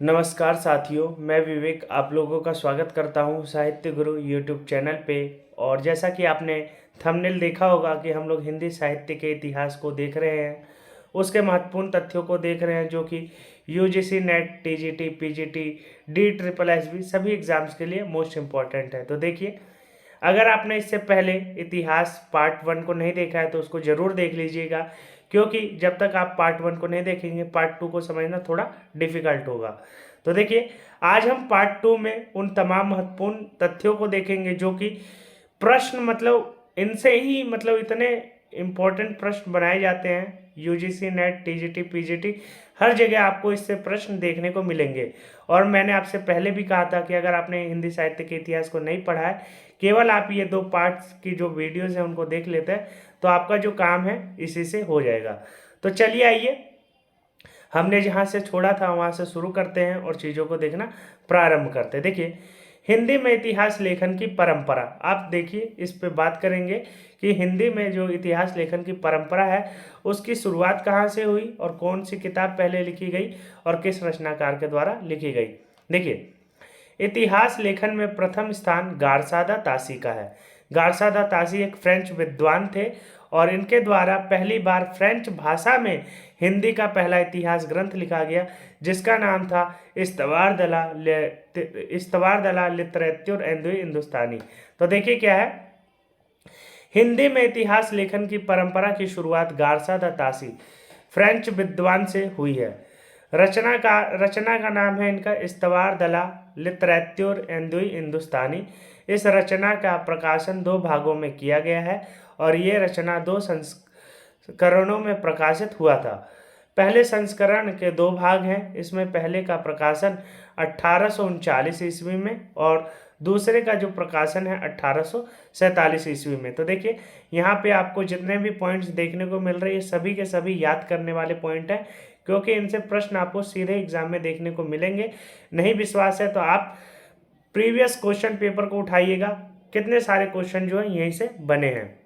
नमस्कार साथियों, मैं विवेक आप लोगों का स्वागत करता हूं साहित्य गुरु यूट्यूब चैनल पे। और जैसा कि आपने थंबनेल देखा होगा कि हम लोग हिंदी साहित्य के इतिहास को देख रहे हैं, उसके महत्वपूर्ण तथ्यों को देख रहे हैं जो कि UGC net, TGT, PGT, D triple SB सभी एग्ज़ाम्स के लिए मोस्ट इम्पॉर्टेंट है। तो देखिए, अगर आपने इससे पहले इतिहास पार्ट 1 को नहीं देखा है तो उसको ज़रूर देख लीजिएगा, क्योंकि जब तक आप पार्ट 1 को नहीं देखेंगे पार्ट 2 को समझना थोड़ा डिफिकल्ट होगा। तो देखिए, आज हम पार्ट 2 में उन तमाम महत्वपूर्ण तथ्यों को देखेंगे जो कि प्रश्न मतलब इनसे ही मतलब इतने इम्पोर्टेंट प्रश्न बनाए जाते हैं। यूजीसी नेट, टीजीटी, पीजीटी हर जगह आपको इससे प्रश्न देखने को मिलेंगे। और मैंने आपसे पहले भी कहा था कि अगर आपने हिंदी साहित्य के इतिहास को नहीं पढ़ा है, केवल आप ये 2 पार्ट्स की जो वीडियोज़ हैं उनको देख लेते हैं तो आपका जो काम है इसी से हो जाएगा। तो चलिए आइए, हमने जहाँ से छोड़ा था वहाँ से शुरू करते हैं और चीज़ों को देखना प्रारंभ करते हैं। देखिए, हिंदी में इतिहास लेखन की परंपरा, आप देखिए इस पे बात करेंगे कि हिंदी में जो इतिहास लेखन की परंपरा है उसकी शुरुआत कहाँ से हुई और कौन सी किताब पहले लिखी गई और किस रचनाकार के द्वारा लिखी गई। देखिए, इतिहास लेखन में प्रथम स्थान गारसादा तासी का है। गारसादा तासी एक फ्रेंच विद्वान थे और इनके द्वारा पहली बार फ्रेंच भाषा में हिंदी का पहला इतिहास ग्रंथ लिखा गया, जिसका नाम था इस्तवार दला लितरेत्युर एंदुई हिंदुस्तानी। तो देखिए क्या है, हिंदी में इतिहास लेखन की परंपरा की शुरुआत गारसादा तासी फ्रेंच विद्वान से हुई है। रचना का नाम है इनका इस्तवार दला लितरेत्युर एंदुई हिंदुस्तानी। इस रचना का प्रकाशन 2 भागों में किया गया है और ये रचना 2 संस्करणों में प्रकाशित हुआ था। पहले संस्करण के 2 भाग हैं। इसमें पहले का प्रकाशन 1839 ईस्वी में और दूसरे का जो प्रकाशन है 1847 ईस्वी में। तो देखिए, यहाँ पे आपको जितने भी पॉइंट्स देखने को मिल रहे हैं सभी के सभी याद करने वाले पॉइंट हैं, क्योंकि इनसे प्रश्न आपको सीधे एग्जाम में देखने को मिलेंगे। नहीं विश्वास है तो आप प्रीवियस क्वेश्चन पेपर को उठाइएगा, कितने सारे क्वेश्चन जो है यहीं से बने हैं।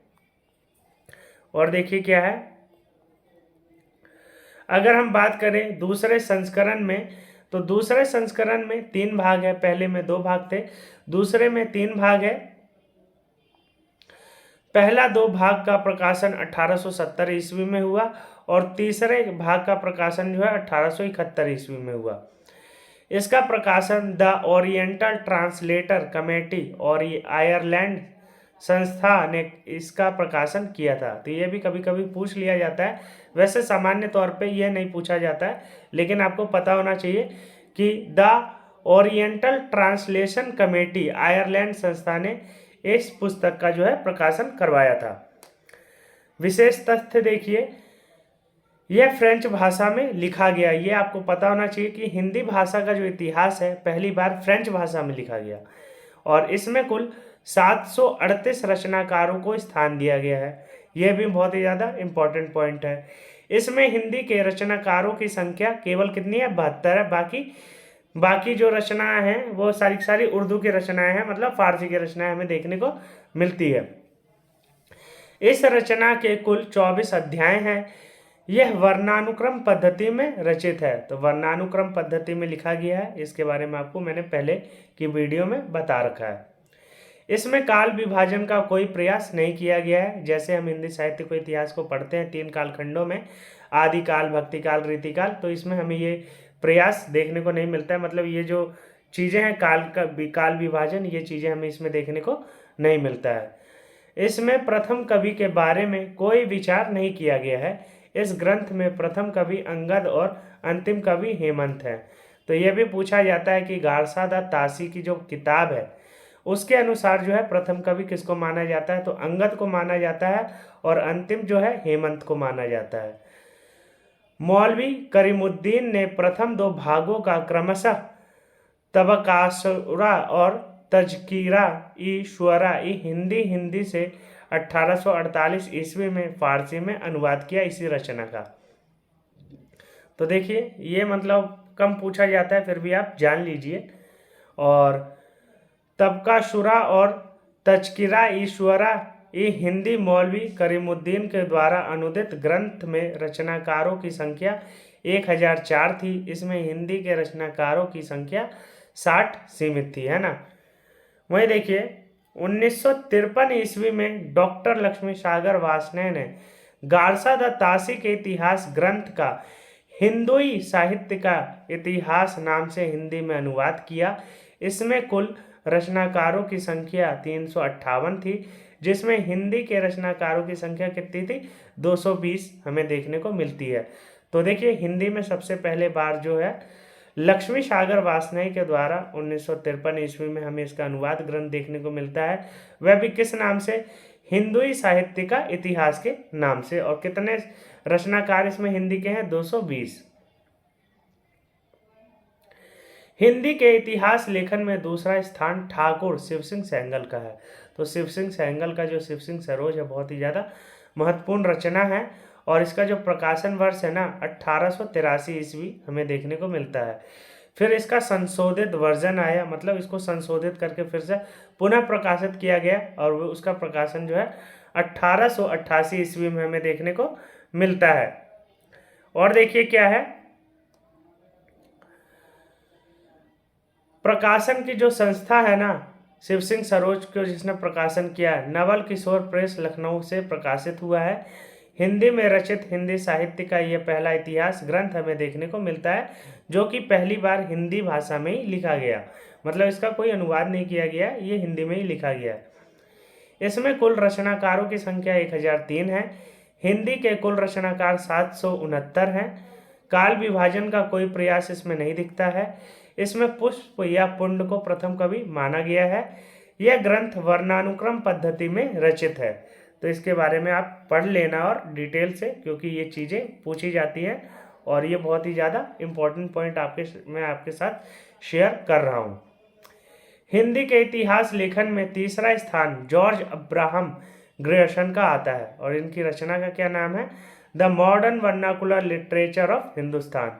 और देखिए क्या है, अगर हम बात करें दूसरे संस्करण में, तो दूसरे संस्करण में 3 भाग है। पहले में 2 भाग थे, दूसरे में 3 भाग है। पहला 2 भाग का प्रकाशन 1870 ईस्वी में हुआ और तीसरे भाग का प्रकाशन जो है 1871 ईस्वी में हुआ। इसका प्रकाशन द ओरिएंटल ट्रांसलेटर कमेटी और आयरलैंड संस्था ने इसका प्रकाशन किया था। तो ये भी कभी कभी पूछ लिया जाता है, वैसे सामान्य तौर पे यह नहीं पूछा जाता है, लेकिन आपको पता होना चाहिए कि the oriental translation committee Ireland संस्था ने इस पुस्तक का जो है प्रकाशन करवाया था। विशेष तथ्य देखिए, यह फ्रेंच भाषा में लिखा गया। ये आपको पता होना चाहिए कि हिंदी भाषा का जो इतिहास है पहली बार फ्रेंच भाषा में लिखा गया और इसमें कुल 738 रचनाकारों को स्थान दिया गया है। यह भी बहुत ही ज़्यादा इम्पोर्टेंट पॉइंट है। इसमें हिंदी के रचनाकारों की संख्या केवल कितनी है? 72 है। बाकी जो रचनाएं हैं वो सारी सारी उर्दू की रचनाएं हैं, मतलब फारसी की रचनाएं हमें देखने को मिलती है। इस रचना के कुल 24 अध्याय हैं। यह वर्णानुक्रम पद्धति में रचित है। तो वर्णानुक्रम पद्धति में लिखा गया है, इसके बारे में आपको मैंने पहले की वीडियो में बता रखा है। इसमें काल विभाजन का कोई प्रयास नहीं किया गया है। जैसे हम हिंदी साहित्य को इतिहास को पढ़ते हैं 3 कालखंडों में, आदिकाल, भक्तिकाल, रीतिकाल, तो इसमें हमें ये प्रयास देखने को नहीं मिलता है। मतलब ये जो चीज़ें हैं काल विभाजन, ये चीज़ें हमें इसमें देखने को नहीं मिलता है। इसमें प्रथम कवि के बारे में कोई विचार नहीं किया गया है। इस ग्रंथ में प्रथम कवि अंगद और अंतिम कवि हेमंत है। तो यह भी पूछा जाता है कि गारसादा तासी की जो किताब है उसके अनुसार जो है प्रथम कवि किसको माना जाता है? तो अंगद को माना जाता है और अंतिम जो है हेमंत को माना जाता है। मौलवी करीमुद्दीन ने प्रथम 2 भागों का क्रमशः तबकासुरा और तजकीरा ई शुअरा ई हिंदी से 1848 ईस्वी में फारसी में अनुवाद किया इसी रचना का। तो देखिए, ये मतलब कम पूछा जाता है, फिर भी आप जान लीजिए। और तबकासुरा और तजकिरा ई शुअरा ई हिंदी मौलवी करीमुद्दीन के द्वारा अनुदित ग्रंथ में रचनाकारों की संख्या 1004 थी। इसमें हिंदी के रचनाकारों की संख्या 60 सीमित थी, है ना। वहीं देखिए 1953 ईस्वी में डॉक्टर लक्ष्मी सागर वार्ष्णेय ने गारसा द ताशी के इतिहास ग्रंथ का हिंदुई साहित्य का इतिहास नाम से हिंदी में अनुवाद किया। इसमें कुल रचनाकारों की संख्या 358 थी, जिसमें हिंदी के रचनाकारों की संख्या कितनी थी? 220 हमें देखने को मिलती है। तो देखिए हिंदी में सबसे पहले बार जो है लक्ष्मी सागर वार्ष्णेय के द्वारा 1953 ईस्वी में हमें इसका अनुवाद ग्रंथ देखने को मिलता है, वह भी किस नाम से? हिंदुई साहित्य का इतिहास के नाम से। और कितने रचनाकार इसमें हिंदी के हैं? 220। हिंदी के इतिहास लेखन में दूसरा स्थान ठाकुर शिव सिंह सैंगल का है। तो शिव सिंह सैंगल का जो शिव सिंह सरोज है बहुत ही ज़्यादा महत्वपूर्ण रचना है, और इसका जो प्रकाशन वर्ष है ना 1883 ईस्वी हमें देखने को मिलता है। फिर इसका संशोधित वर्जन आया, मतलब इसको संशोधित करके फिर से पुनः प्रकाशित किया गया, और उसका प्रकाशन जो है 1888 ईस्वी में हमें देखने को मिलता है। और देखिए क्या है, प्रकाशन की जो संस्था है ना शिव सिंह सरोज को जिसने प्रकाशन किया, नवल किशोर प्रेस लखनऊ से प्रकाशित हुआ है। हिंदी में रचित हिंदी साहित्य का यह पहला इतिहास ग्रंथ हमें देखने को मिलता है, जो कि पहली बार हिंदी भाषा में ही लिखा गया, मतलब इसका कोई अनुवाद नहीं किया गया, ये हिंदी में ही लिखा गया। इसमें कुल रचनाकारों की संख्या 1003 है। हिंदी के कुल रचनाकार 769 हैं। काल विभाजन का कोई प्रयास इसमें नहीं दिखता है। इसमें पुष्प या पुंड को प्रथम कवि माना गया है। यह ग्रंथ वर्णानुक्रम पद्धति में रचित है। तो इसके बारे में आप पढ़ लेना और डिटेल से, क्योंकि ये चीज़ें पूछी जाती हैं और ये बहुत ही ज़्यादा इम्पोर्टेंट पॉइंट मैं आपके साथ शेयर कर रहा हूँ। हिंदी के इतिहास लेखन में तीसरा स्थान जॉर्ज अब्राहम ग्रेयसन का आता है, और इनकी रचना का क्या नाम है? The modern vernacular literature of Hindustan.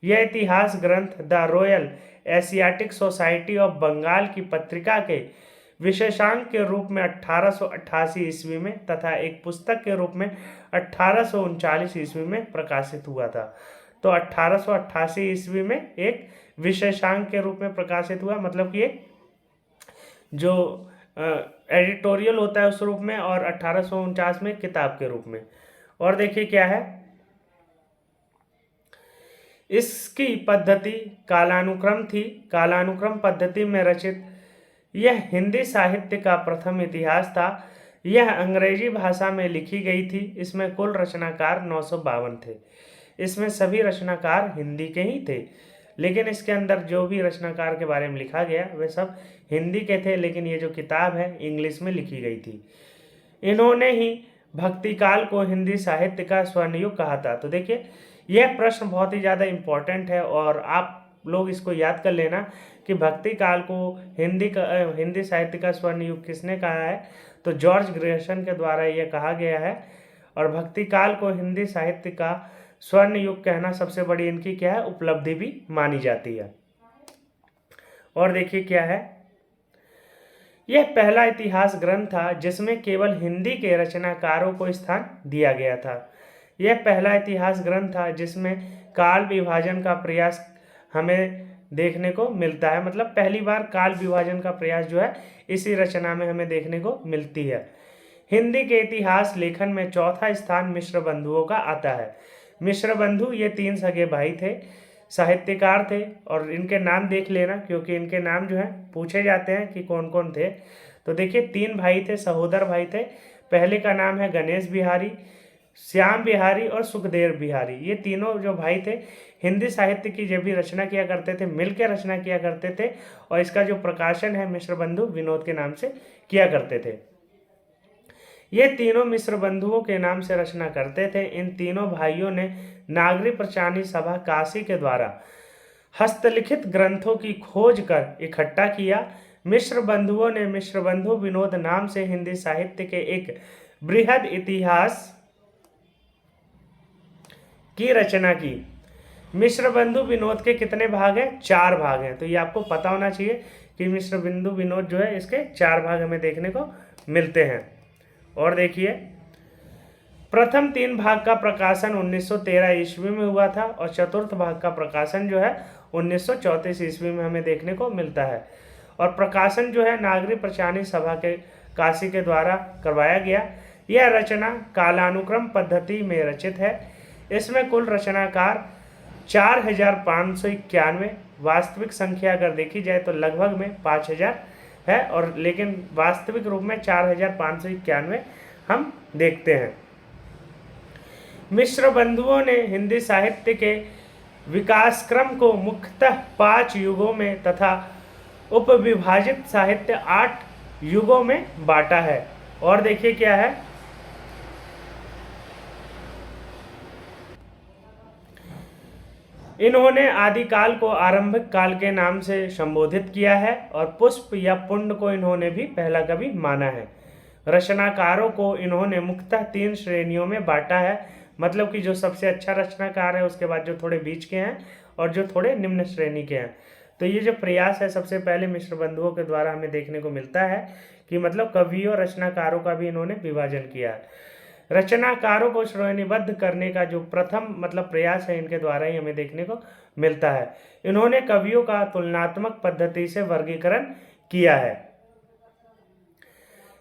यह इतिहास ग्रंथ the Royal Asiatic Society of Bengal की पत्रिका के विशेषांक के रूप में 1888 ईस्वी में तथा एक पुस्तक के रूप में 1839 ईस्वी में प्रकाशित हुआ था। तो 1888 ईस्वी में एक विशेषांक के रूप में प्रकाशित हुआ, मतलब कि एक जो एडिटोरियल होता है उस रूप में, और 1849 में किताब के रूप में। और देखिए क्या है, इसकी पद्धति कालानुक्रम थी। कालानुक्रम पद्धति में रचित यह हिंदी साहित्य का प्रथम इतिहास था। यह अंग्रेजी भाषा में लिखी गई थी। इसमें कुल रचनाकार 952 थे। इसमें सभी रचनाकार हिंदी के ही थे, लेकिन इसके अंदर जो भी रचनाकार के बारे में लिखा गया वे सब हिंदी के थे, लेकिन ये जो किताब है इंग्लिश में लिखी गई थी। इन्होंने ही भक्तिकाल को हिंदी साहित्य का स्वर्ण युग कहा था। तो देखिए यह प्रश्न बहुत ही ज़्यादा इम्पोर्टेंट है, और आप लोग इसको याद कर लेना कि भक्ति काल को हिंदी साहित्य का स्वर्ण युग किसने कहा है? तो जॉर्ज ग्रेयसन के द्वारा यह कहा गया है। और भक्ति काल को हिंदी साहित्य का स्वर्ण युग कहना सबसे बड़ी इनकी क्या है? उपलब्धि भी मानी जाती है। और देखिए क्या है, यह पहला इतिहास ग्रंथ था जिसमें केवल हिंदी के रचनाकारों को स्थान दिया गया था। यह पहला इतिहास ग्रंथ था जिसमें काल विभाजन का प्रयास हमें देखने को मिलता है, मतलब पहली बार काल विभाजन का प्रयास जो है इसी रचना में हमें देखने को मिलती है। हिंदी के इतिहास लेखन में चौथा स्थान मिश्र बंधुओं का आता है। मिश्र बंधु ये 3 सगे भाई थे, साहित्यकार थे, और इनके नाम देख लेना क्योंकि इनके नाम जो है पूछे जाते हैं कि कौन कौन थे। तो देखिए 3 भाई थे, सहोदर भाई थे। पहले का नाम है गणेश बिहारी, श्याम बिहारी और सुखदेव बिहारी। ये तीनों जो भाई थे हिंदी साहित्य की जब भी रचना किया करते थे, मिलकर रचना किया करते थे, और इसका जो प्रकाशन है मिश्र बंधु विनोद के नाम से किया करते थे। ये तीनों मिश्र बंधुओं के नाम से रचना करते थे। इन तीनों भाइयों ने नागरी प्रचारणी सभा काशी के द्वारा हस्तलिखित ग्रंथों की खोज कर इकट्ठा किया। मिश्र बंधुओं ने मिश्र बंधु विनोद नाम से हिंदी साहित्य के एक बृहद इतिहास की रचना की। मिश्र बंधु विनोद के कितने भाग हैं? 4 भाग हैं। तो ये आपको पता होना चाहिए कि मिश्र बंधु विनोद जो है इसके 4 भाग हमें देखने को मिलते हैं। और देखिए प्रथम 3 भाग का प्रकाशन 1913 ईस्वी में हुआ था और चतुर्थ भाग का प्रकाशन जो है 1934 ईस्वी में हमें देखने को मिलता है। और प्रकाशन जो है नागरी प्रचारणी सभा के काशी के द्वारा करवाया गया। यह रचना कालानुक्रम पद्धति में रचित है। इसमें कुल रचनाकार 4591, वास्तविक संख्या अगर देखी जाए तो लगभग में 5000 है, और लेकिन वास्तविक रूप में 4591 हम देखते हैं। मिश्र बंधुओं ने हिंदी साहित्य के विकास क्रम को मुख्यतः 5 युगों में तथा उपविभाजित साहित्य 8 युगों में बांटा है। और देखिए क्या है, इन्होंने आदिकाल को आरंभिक काल के नाम से संबोधित किया है और पुष्प या पुंड को इन्होंने भी पहला कवि माना है। रचनाकारों को इन्होंने मुख्यतः 3 श्रेणियों में बांटा है, मतलब कि जो सबसे अच्छा रचनाकार है, उसके बाद जो थोड़े बीच के हैं और जो थोड़े निम्न श्रेणी के हैं। तो ये जो प्रयास है सबसे पहले मिश्र बंधुओं के द्वारा हमें देखने को मिलता है कि मतलब कवियों और रचनाकारों का भी इन्होंने विभाजन किया है। रचनाकारों को श्रेणीबद्ध करने का जो प्रथम मतलब प्रयास है इनके द्वारा ही हमें देखने को मिलता है। इन्होंने कवियों का तुलनात्मक पद्धति से वर्गीकरण किया है।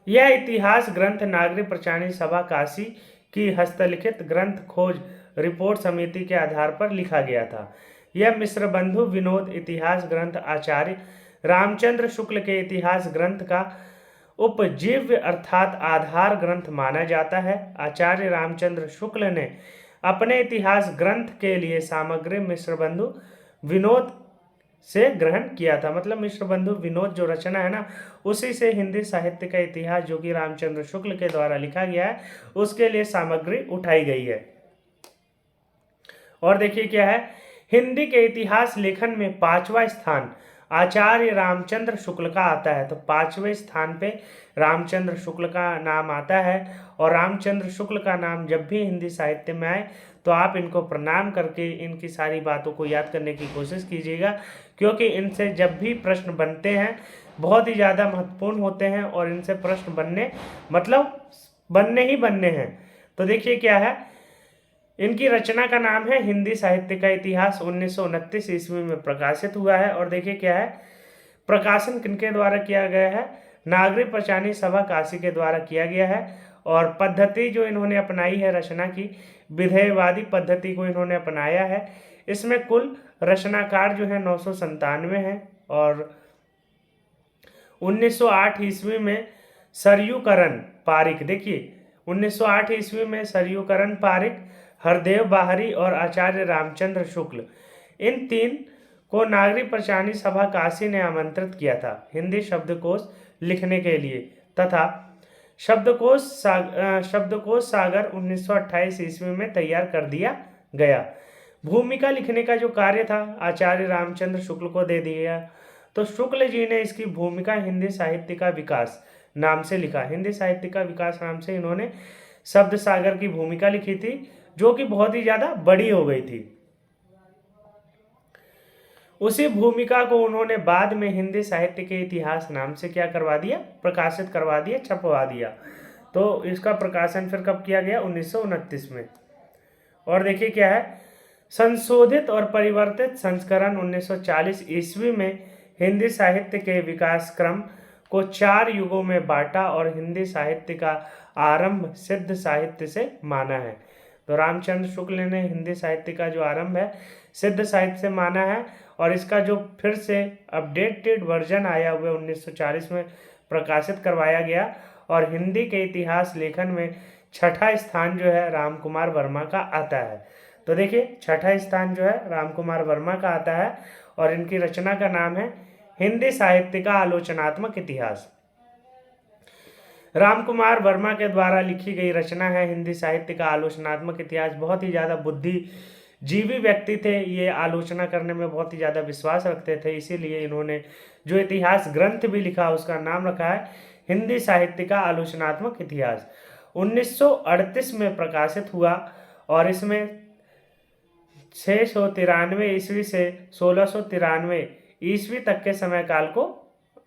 यह इतिहास ग्रंथ नागरी प्रचारणी सभा काशी की हस्तलिखित ग्रंथ खोज रिपोर्ट समिति के आधार पर लिखा गया था। यह मिश्र बंधु विनोद इतिहास ग्रंथ आचार्य रामचंद्र शुक्ल के इतिहास ग्रंथ का उपजीव्य अर्थात आधार ग्रंथ माना जाता है। आचार्य रामचंद्र शुक्ल ने अपने इतिहास ग्रंथ के लिए सामग्री मिश्र बंधु विनोद से ग्रहण किया था। मतलब मिश्र बंधु विनोद जो रचना है ना, उसी से हिंदी साहित्य का इतिहास जो कि रामचंद्र शुक्ल के द्वारा लिखा गया है उसके लिए सामग्री उठाई गई है। और देखिए क्या है, हिंदी के इतिहास लेखन में 5वां स्थान आचार्य रामचंद्र शुक्ल का आता है। तो 5वें स्थान पे रामचंद्र शुक्ल का नाम आता है। और रामचंद्र शुक्ल का नाम जब भी हिंदी साहित्य में आए तो आप इनको प्रणाम करके इनकी सारी बातों को याद करने की कोशिश कीजिएगा, क्योंकि इनसे जब भी प्रश्न बनते हैं बहुत ही ज़्यादा महत्वपूर्ण होते हैं और इनसे प्रश्न बनने ही बनने हैं। तो देखिए क्या है, इनकी रचना का नाम है हिंदी साहित्य का इतिहास, 1929 ईस्वी में प्रकाशित हुआ है। और देखिए क्या है, प्रकाशन किनके द्वारा किया गया है, नागरी प्रचारणी सभा काशी के द्वारा किया गया है। और पद्धति जो इन्होंने अपनाई है रचना की, विधेयवादी पद्धति को इन्होंने अपनाया है। इसमें कुल रचनाकार जो है 997 है। और 1908 ईस्वी में सरयूकरण पारिक, देखिए 1908 ईस्वी में सरयूकरण पारिक, हरदेव बाहरी और आचार्य रामचंद्र शुक्ल, इन 3 को नागरी प्रचारणी सभा काशी ने आमंत्रित किया था हिंदी शब्दकोश लिखने के लिए, तथा शब्दकोश सागर 1928 ईस्वी में तैयार कर दिया गया। भूमिका लिखने का जो कार्य था आचार्य रामचंद्र शुक्ल को दे दिया। तो शुक्ल जी ने इसकी भूमिका हिंदी साहित्य का विकास नाम से लिखा। हिंदी साहित्य का विकास नाम से इन्होंने शब्द सागर की भूमिका लिखी थी, जो कि बहुत ही ज्यादा बड़ी हो गई थी। उसी भूमिका को उन्होंने बाद में हिंदी साहित्य के इतिहास नाम से क्या करवा दिया, प्रकाशित करवा दिया, छपवा दिया। तो इसका प्रकाशन फिर कब किया गया, 1929 में। और देखिए क्या है, संशोधित और परिवर्तित संस्करण 1940 ईस्वी में हिंदी साहित्य के विकास क्रम को 4 युगों में बांटा और हिंदी साहित्य का आरंभ सिद्ध साहित्य से माना है। तो रामचंद्र शुक्ल ने हिंदी साहित्य का जो आरंभ है सिद्ध साहित्य से माना है। और इसका जो फिर से अपडेटेड वर्जन आया हुआ 1940 में प्रकाशित करवाया गया। और हिंदी के इतिहास लेखन में 6ठा स्थान जो है रामकुमार वर्मा का आता है। तो देखिए 6ठा स्थान जो है रामकुमार वर्मा का आता है और इनकी रचना का नाम है हिंदी साहित्य का आलोचनात्मक इतिहास। रामकुमार वर्मा के द्वारा लिखी गई रचना है हिंदी साहित्य का आलोचनात्मक इतिहास। बहुत ही ज़्यादा बुद्धिजीवी व्यक्ति थे, ये आलोचना करने में बहुत ही ज़्यादा विश्वास रखते थे, इसीलिए इन्होंने जो इतिहास ग्रंथ भी लिखा उसका नाम रखा है हिंदी साहित्य का आलोचनात्मक इतिहास। 1938 में प्रकाशित हुआ और इसमें 693 ईस्वी से 1693 ईस्वी तक के समय काल को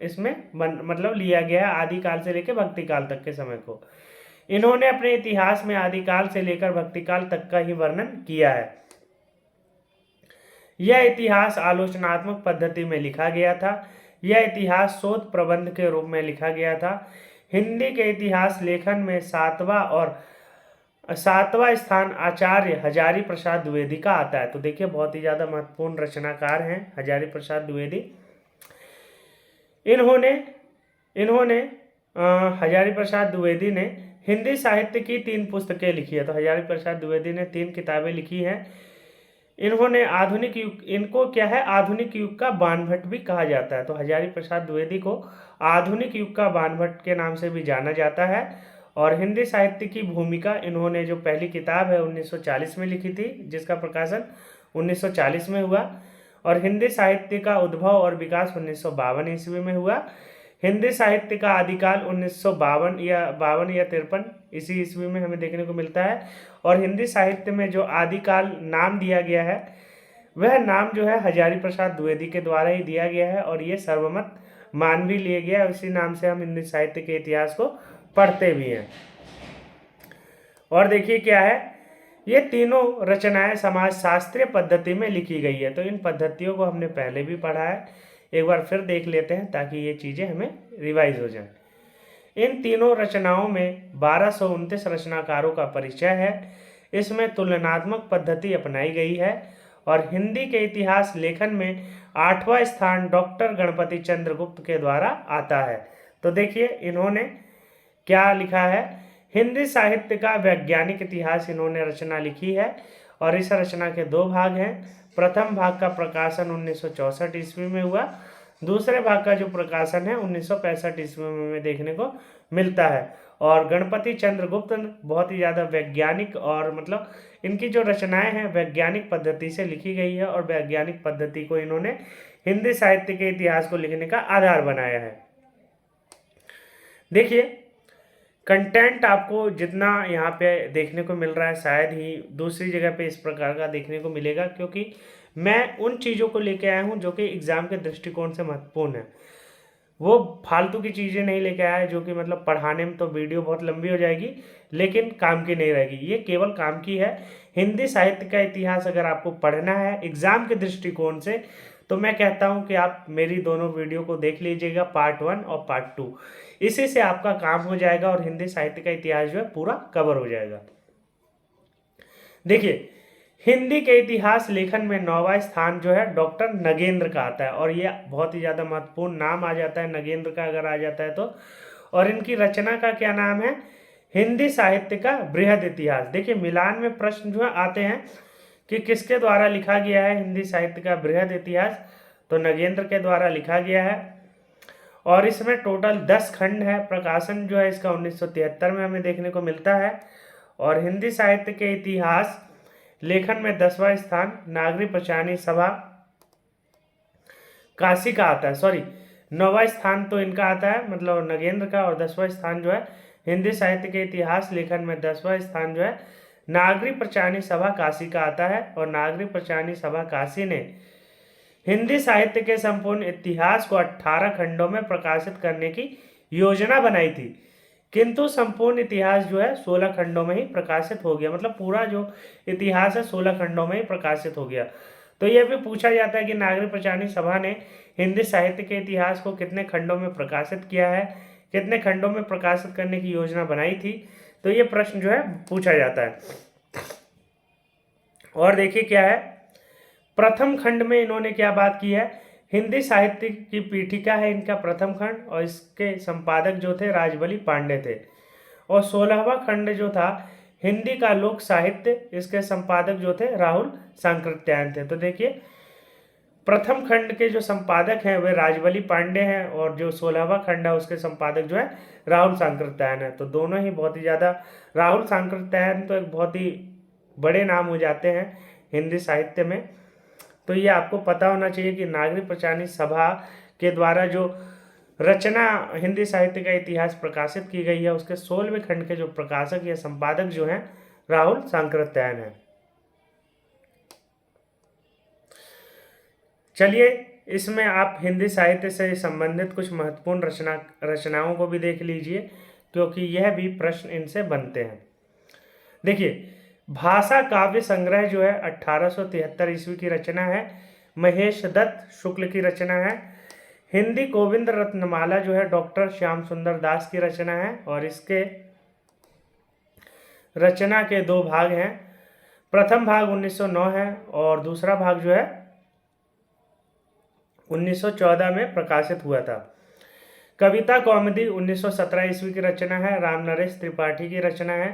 इसमें मतलब लिया गया है, आदि काल से लेकर भक्ति काल तक के समय को। इन्होंने अपने इतिहास में आदिकाल से लेकर भक्तिकाल तक का ही वर्णन किया है। यह इतिहास आलोचनात्मक पद्धति में लिखा गया था। यह इतिहास शोध प्रबंध के रूप में लिखा गया था। हिंदी के इतिहास लेखन में सातवां स्थान आचार्य हजारी प्रसाद द्विवेदी का आता है। तो देखिए बहुत ही ज्यादा महत्वपूर्ण रचनाकार हैं हजारी प्रसाद द्विवेदी। इन्होंने इन्होंने हजारी प्रसाद द्विवेदी ने हिंदी साहित्य की 3 पुस्तकें लिखी है। तो हजारी प्रसाद द्विवेदी ने 3 किताबें लिखी हैं। इन्होंने आधुनिक युग, इनको क्या है, आधुनिक युग का बाणभट्ट भी कहा जाता है। तो हजारी प्रसाद द्विवेदी को आधुनिक युग का बाणभट्ट के नाम से भी जाना जाता है। और हिंदी साहित्य की भूमिका इन्होंने जो पहली किताब है 1940 में लिखी थी, जिसका प्रकाशन 1940 में हुआ। और हिंदी साहित्य का उद्भव और विकास 1952 ईस्वी में हुआ। हिंदी साहित्य का आदिकाल 1952 या 53 इसी ईस्वी में हमें देखने को मिलता है। और हिंदी साहित्य में जो आदिकाल नाम दिया गया है, वह नाम जो है हजारी प्रसाद द्विवेदी के द्वारा ही दिया गया है, और ये सर्वमत मान भी लिया गया है। उसी नाम से हम हिंदी साहित्य के इतिहास को पढ़ते भी हैं। और देखिए क्या है, ये तीनों रचनाएं समाज शास्त्रीय पद्धति में लिखी गई है। तो इन पद्धतियों को हमने पहले भी पढ़ा है, एक बार फिर देख लेते हैं ताकि ये चीज़ें हमें रिवाइज हो जाए। इन तीनों रचनाओं में 1229 रचनाकारों का परिचय है। इसमें तुलनात्मक पद्धति अपनाई गई है। और हिंदी के इतिहास लेखन में 8वां स्थान डॉक्टर गणपति चंद्रगुप्त के द्वारा आता है। तो देखिए इन्होंने क्या लिखा है, हिंदी साहित्य का वैज्ञानिक इतिहास इन्होंने रचना लिखी है। और इस रचना के 2 भाग हैं। प्रथम भाग का प्रकाशन 1964 ईस्वी में हुआ। दूसरे भाग का जो प्रकाशन है 1965 ईस्वी में देखने को मिलता है। और गणपति चंद्रगुप्त बहुत ही ज़्यादा वैज्ञानिक, और मतलब इनकी जो रचनाएं हैं वैज्ञानिक पद्धति से लिखी गई है। और वैज्ञानिक पद्धति को इन्होंने हिंदी साहित्य के इतिहास को लिखने का आधार बनाया है। देखिए कंटेंट आपको जितना यहाँ पे देखने को मिल रहा है शायद ही दूसरी जगह पे इस प्रकार का देखने को मिलेगा, क्योंकि मैं उन चीज़ों को लेके आया हूँ जो कि एग्ज़ाम के दृष्टिकोण से महत्वपूर्ण है। वो फालतू की चीज़ें नहीं लेके आया है जो कि मतलब पढ़ाने में तो वीडियो बहुत लंबी हो जाएगी लेकिन काम की नहीं रहेगी। ये केवल काम की है। हिंदी साहित्य का इतिहास अगर आपको पढ़ना है एग्ज़ाम के दृष्टिकोण से, तो मैं कहता हूँ कि आप मेरी दोनों वीडियो को देख लीजिएगा, पार्ट 1 और पार्ट 2। इसी से आपका काम हो जाएगा और हिंदी साहित्य का इतिहास जो है पूरा कवर हो जाएगा। देखिए हिंदी के इतिहास लेखन में 9वां स्थान जो है डॉक्टर नगेंद्र का आता है। और ये बहुत ही ज़्यादा महत्वपूर्ण नाम आ जाता है नगेंद्र का अगर आ जाता है तो। और इनकी रचना का क्या नाम है, हिंदी साहित्य का बृहद इतिहास। देखिए मिलान में प्रश्न जो है आते हैं कि किसके द्वारा लिखा गया है हिंदी साहित्य का बृहद इतिहास, तो नगेंद्र के द्वारा लिखा गया है। और इसमें टोटल 10 खंड है। प्रकाशन जो है इसका 1973 में हमें देखने को मिलता है। और हिंदी साहित्य के इतिहास लेखन में 10वां स्थान नागरी पंचायती सभा काशी का आता है। सॉरी 9वां स्थान तो इनका आता है मतलब नगेंद्र का, और 10वां स्थान जो है हिंदी साहित्य के इतिहास लेखन में 10वां स्थान जो है नागरी पंचायती सभा काशी का आता है। और नागरी पंचायती सभा काशी ने हिंदी साहित्य के संपूर्ण इतिहास को 18 खंडों में प्रकाशित करने की योजना बनाई थी, किंतु संपूर्ण इतिहास जो है 16 खंडों में ही प्रकाशित हो गया। मतलब पूरा जो इतिहास है 16 खंडों में ही प्रकाशित हो गया। तो यह भी पूछा जाता है कि नागरी पंचायती सभा ने हिंदी साहित्य के इतिहास को कितने खंडों में प्रकाशित किया है, कितने खंडों में प्रकाशित करने की योजना बनाई थी। तो ये प्रश्न जो है पूछा जाता है। और देखिए क्या है, प्रथम खंड में इन्होंने क्या बात की है, हिंदी साहित्य की पीठिका है इनका प्रथम खंड, और इसके संपादक जो थे राजबली पांडे थे। और 16वां खंड जो था हिंदी का लोक साहित्य, इसके संपादक जो थे राहुल सांकृत्यायन थे। तो देखिए प्रथम खंड के जो संपादक हैं वे राजबली पांडे हैं, और जो 16वां खंड है उसके संपादक जो है राहुल सांकृत्यायन है। तो दोनों ही बहुत ही ज़्यादा, राहुल सांकृत्यायन तो एक बहुत ही बड़े नाम हो जाते हैं हिंदी साहित्य में। तो ये आपको पता होना चाहिए कि नागरी पंचायती सभा के द्वारा जो रचना हिंदी साहित्य का इतिहास प्रकाशित की गई है उसके 16वें खंड के जो प्रकाशक या संपादक जो हैं राहुल सांकृत्यायन है। चलिए इसमें आप हिंदी साहित्य से संबंधित कुछ महत्वपूर्ण रचनाओं को भी देख लीजिए, क्योंकि यह भी प्रश्न इनसे बनते हैं। देखिए, भाषा काव्य संग्रह जो है 1873 ईस्वी की रचना है, महेश दत्त शुक्ल की रचना है। हिंदी गोविंद रत्नमाला जो है डॉक्टर श्याम सुंदर दास की रचना है, और इसके रचना के 2 भाग हैं। प्रथम भाग 1909 है और दूसरा भाग जो है 1914 में प्रकाशित हुआ था। कविता कौमुदी 1917 ईस्वी की रचना है, राम नरेश त्रिपाठी की रचना है।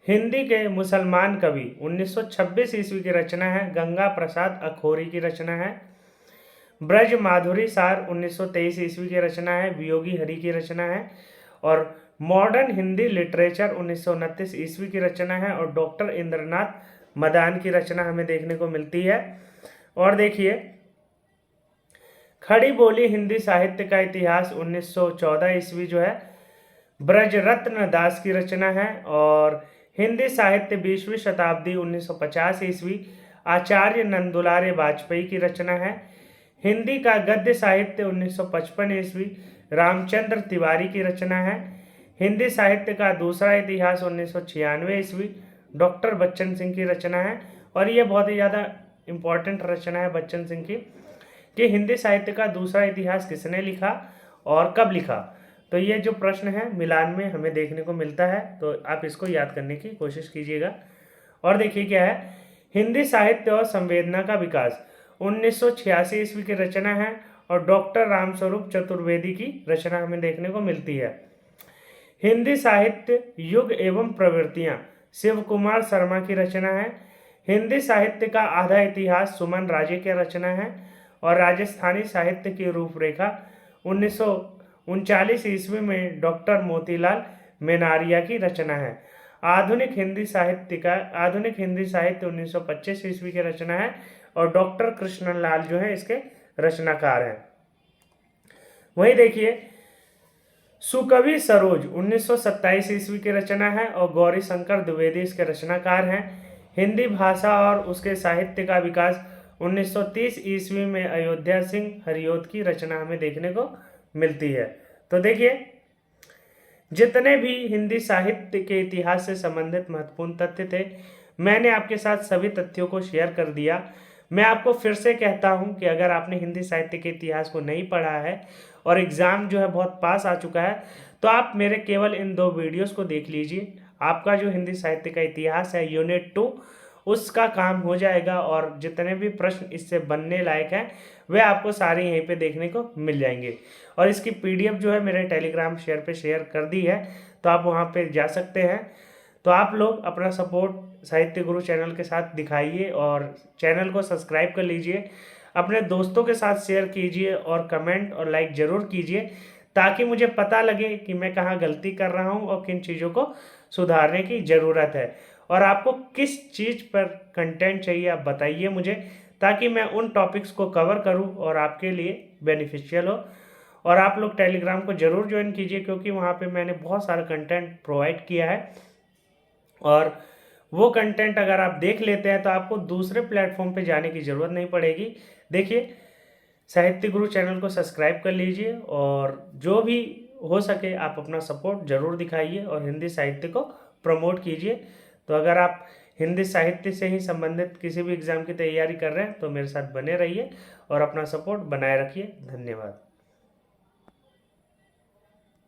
हिंदी के मुसलमान कवि 1926 ईस्वी की रचना है, गंगा प्रसाद अखोरी की रचना है। ब्रज माधुरी सार 1923 ईस्वी की रचना है, वियोगी हरि की रचना है। और मॉडर्न हिंदी लिटरेचर 1929 ईस्वी की रचना है, और डॉक्टर इंद्रनाथ मदान की रचना हमें देखने को मिलती है। और देखिए, खड़ी बोली हिंदी साहित्य का इतिहास 1914 ईस्वी जो है ब्रजरत्न दास की रचना है। और हिंदी साहित्य 20वीं शताब्दी 1950 ईस्वी आचार्य नंदुलारे वाजपेयी की रचना है। हिंदी का गद्य साहित्य 1955 ईस्वी रामचंद्र तिवारी की रचना है। हिंदी साहित्य का दूसरा इतिहास 1996 ईस्वी डॉक्टर बच्चन सिंह की रचना है। और ये बहुत ही ज़्यादा इम्पोर्टेंट रचना है बच्चन सिंह की, कि हिंदी साहित्य का दूसरा इतिहास किसने लिखा और कब लिखा। तो ये जो प्रश्न है मिलान में हमें देखने को मिलता है, तो आप इसको याद करने की कोशिश कीजिएगा। और देखिए क्या है, हिंदी साहित्य और संवेदना का विकास 1986 ईस्वी की रचना है, और डॉक्टर रामस्वरूप चतुर्वेदी की रचना हमें देखने को मिलती है। हिंदी साहित्य युग एवं प्रवृत्तियां शिव कुमार शर्मा की रचना है। हिंदी साहित्य का आधा इतिहास सुमन राजे की रचना है। और राजस्थानी साहित्य की रूपरेखा 1939 ईस्वी में डॉक्टर मोतीलाल मेनारिया की रचना है। आधुनिक हिंदी साहित्य 1925 ईस्वी की रचना है, और डॉक्टर कृष्णलाल जो है इसके रचनाकार हैं। वही देखिए, सुकवि सरोज 1927 ईस्वी की रचना है, और गौरी शंकर द्विवेदी इसके रचनाकार हैं। हिंदी भाषा और उसके साहित्य का विकास 1930 ईस्वी में अयोध्या सिंह हरियोत की रचना हमें देखने को मिलती है। तो देखिए, जितने भी हिंदी साहित्य के इतिहास से संबंधित महत्वपूर्ण तथ्य थे, मैंने आपके साथ सभी तथ्यों को शेयर कर दिया। मैं आपको फिर से कहता हूं कि अगर आपने हिंदी साहित्य के इतिहास को नहीं पढ़ा है और एग्ज़ाम जो है बहुत पास आ चुका है, तो आप मेरे केवल इन 2 वीडियोस को देख लीजिए। आपका जो हिंदी साहित्य का इतिहास है यूनिट 2 उसका काम हो जाएगा, और जितने भी प्रश्न इससे बनने लायक हैं वे आपको सारे यहीं पे देखने को मिल जाएंगे। और इसकी पीडीएफ जो है मेरे टेलीग्राम शेयर कर दी है, तो आप वहाँ पे जा सकते हैं। तो आप लोग अपना सपोर्ट साहित्य गुरु चैनल के साथ दिखाइए, और चैनल को सब्सक्राइब कर लीजिए, अपने दोस्तों के साथ शेयर कीजिए, और कमेंट और लाइक ज़रूर कीजिए, ताकि मुझे पता लगे कि मैं कहाँ गलती कर रहा हूँ और किन चीज़ों को सुधारने की ज़रूरत है। और आपको किस चीज़ पर कंटेंट चाहिए आप बताइए मुझे, ताकि मैं उन टॉपिक्स को कवर करूं और आपके लिए बेनिफिशियल हो। और आप लोग टेलीग्राम को ज़रूर ज्वाइन कीजिए, क्योंकि वहाँ पे मैंने बहुत सारा कंटेंट प्रोवाइड किया है, और वो कंटेंट अगर आप देख लेते हैं तो आपको दूसरे प्लेटफॉर्म पे जाने की ज़रूरत नहीं पड़ेगी। देखिए, साहित्य गुरु चैनल को सब्सक्राइब कर लीजिए, और जो भी हो सके आप अपना सपोर्ट ज़रूर दिखाइए और हिंदी साहित्य को प्रमोट कीजिए। तो अगर आप हिंदी साहित्य से ही संबंधित किसी भी एग्ज़ाम की तैयारी कर रहे हैं तो मेरे साथ बने रहिए और अपना सपोर्ट बनाए रखिए। धन्यवाद।